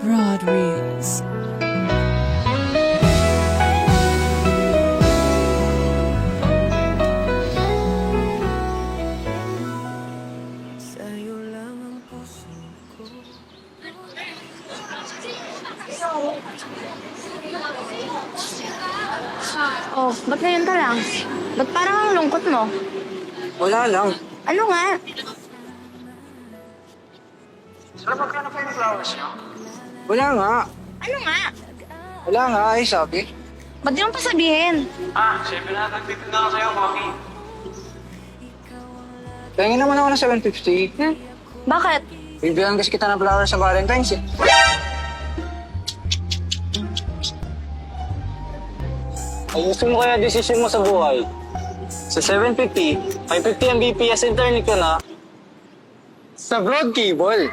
Rod Reels. Sa'yo lang ang puso ko. Oh, ba't ngayon ka lang? Ba't parang ang lungkot mo? Wala lang. Ano nga? Wala nga. Ano nga? Wala nga, ay sabi. Ba't di mo pa sabihin? Siyempre na, nagtitid na ako sa'yo, Maki. Tingin naman ako ng 750. Bakit? Bibigyan kasi kita ng flowers sa Valentine's eh. Ayusin mo kaya desisyon mo sa buhay. Sa 750, 550 ang BPS internet ko na. Sa broad cable.